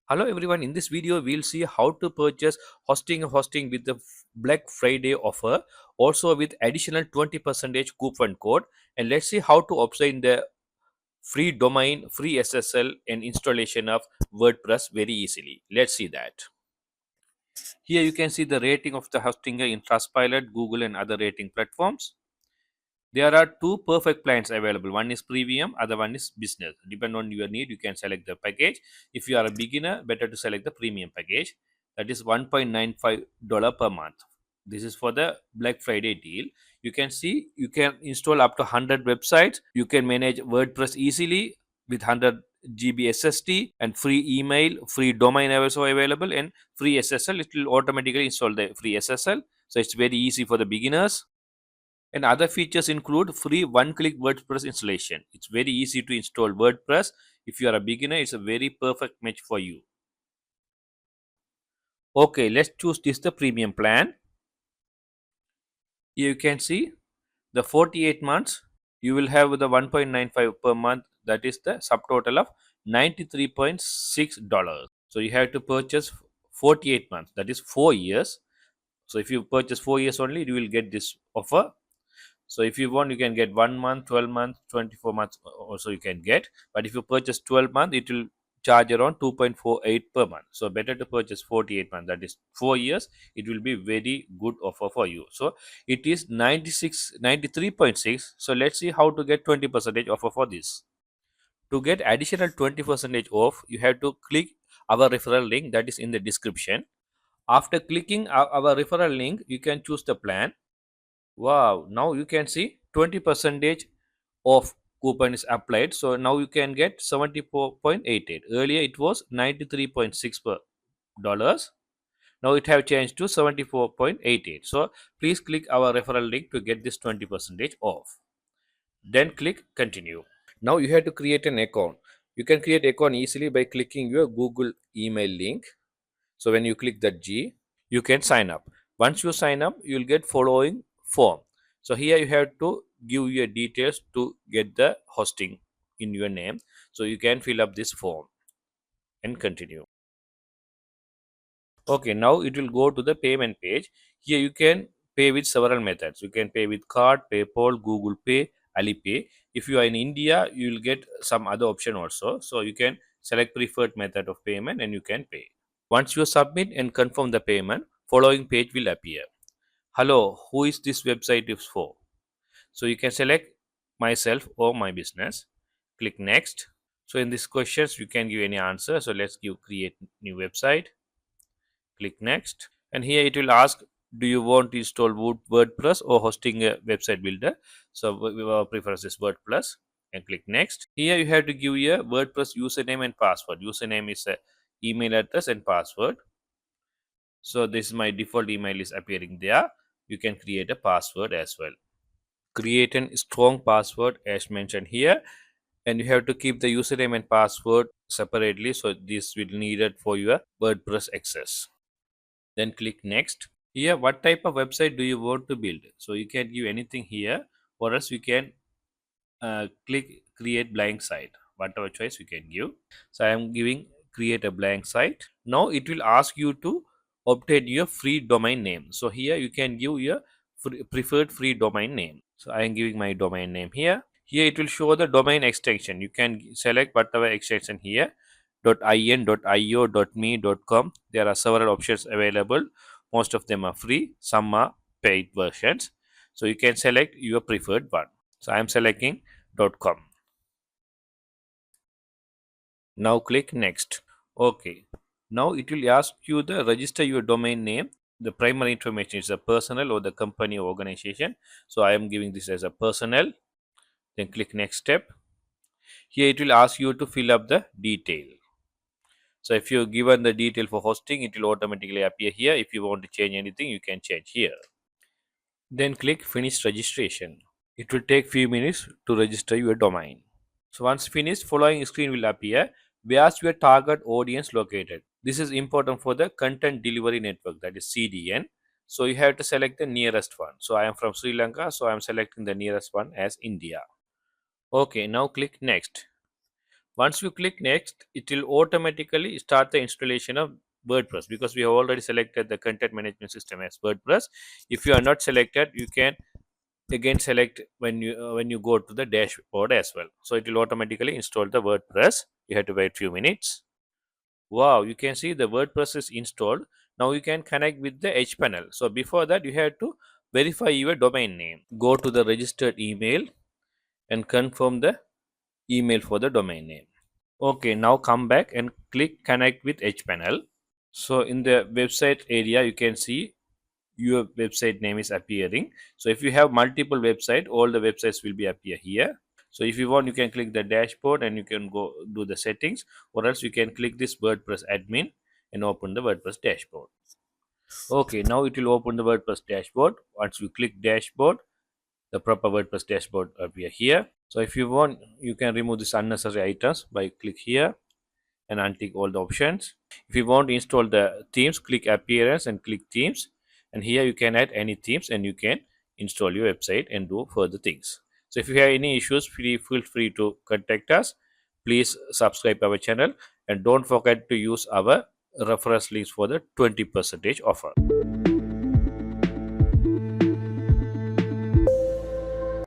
Hello everyone, in this video we'll see how to purchase hosting with the Black Friday offer, also with additional 20% coupon code, and let's see how to obtain the free domain, free SSL and installation of WordPress very easily. Let's see that. Here you can see the rating of the hosting in Trustpilot, Google and other rating platforms. There are two perfect plans available. One is premium, other one is business. Depend on your need, you can select the package. If you are a beginner, better to select the premium package. That is $1.95 per month. This is for the Black Friday deal. You can see you can install up to 100 websites. You can manage WordPress easily with 100 GB SSD and free email, free domain also available, and free SSL. It will automatically install the free SSL. So it's very easy for the beginners. And other features include free one-click WordPress installation. It's very easy to install WordPress. If you are a beginner, it's a very perfect match for you. Okay, let's choose this the premium plan. Here you can see the 48 months. You will have the 1.95 per month. That is the subtotal of $93.6. So you have to purchase 48 months. That is 4 years. So if you purchase 4 years only, you will get this offer. So if you want, you can get 1 month, 12 months, 24 months also you can get. But if you purchase 12 months, it will charge around 2.48 per month. So better to purchase 48 months, that is 4 years. It will be very good offer for you. So it is 93.6. So let's see how to get 20% offer for this. To get additional 20% off, you have to click our referral link that is in the description. After clicking our referral link, you can choose the plan. Wow, now you can see 20% off coupon is applied. So now you can get 74.88. Earlier it was 93.6 per dollars. Now it have changed to 74.88. So please click our referral link to get this 20% off. Then click continue. Now you have to create an account. You can create account easily by clicking your Google email link. So when you click that G, you can sign up. Once you sign up, you will get following form. So here you have to give your details to get the hosting in your name. So you can fill up this form and continue. Okay, now it will go to the payment page. Here you can pay with several methods. You can pay with card, PayPal, Google Pay, Alipay. If you are in India, you will get some other option also. So you can select preferred method of payment and you can pay. Once you submit and confirm the payment, following page will appear. Hello, who is this website is for? So you can select myself or my business. Click next. So in these questions, you can give any answer. So let's give create new website. Click next. And here it will ask, do you want to install WordPress or hosting a website builder? So our preference is WordPress and click next. Here you have to give your WordPress username and password. Username is a email address and password. So this is my default email is appearing there. You can create a password as well. Create a strong password as mentioned here, and you have to keep the username and password separately. So this will needed for your WordPress access. Then click next. Here, what type of website do you want to build? So you can give anything here, or else you can click create blank site. Whatever choice you can give. So I am giving create a blank site. Now it will ask you to obtain your free domain name. So here you can give your preferred free domain name. So I am giving my domain name here. Here it will show the domain extension. You can select whatever extension here. .in, .io, .me, .com. There are several options available. Most of them are free. Some are paid versions. So you can select your preferred one. So I am selecting .com. Now click next. Okay. Now it will ask you to register your domain name. The primary information is a personal or the company or organization. So I am giving this as a personal. Then click next step. Here it will ask you to fill up the detail. So if you given the detail for hosting, it will automatically appear here. If you want to change anything, you can change here. Then click finish registration. It will take few minutes to register your domain. So once finished, following screen will appear. Where's your target audience located? This is important for the content delivery network, that is CDN. So you have to select the nearest one. So I am from Sri Lanka, so I am selecting the nearest one as India. Okay, now click next. Once you click next, it will automatically start the installation of WordPress, because we have already selected the content management system as WordPress. If you are not selected, you can again select when you go to the dashboard as well. So it will automatically install the WordPress. You have to wait few minutes. Wow, you can see the WordPress is installed. Now you can connect with the hPanel. So before that, you have to verify your domain name. Go to the registered email and confirm the email for the domain name. Okay, now come back and click connect with hPanel. So in the website area, you can see your website name is appearing. So if you have multiple website, all the websites will be appear here. So if you want, you can click the dashboard and you can go do the settings, or else you can click this WordPress admin and open the WordPress dashboard. Okay, now it will open the WordPress dashboard. Once you click dashboard, the proper WordPress dashboard appear here. So if you want, you can remove this unnecessary items by click here and untick all the options. If you want to install the themes, click appearance and click themes, and here you can add any themes and you can install your website and do further things. So if you have any issues, feel free to contact us. Please subscribe our channel and don't forget to use our reference links for the 20% offer.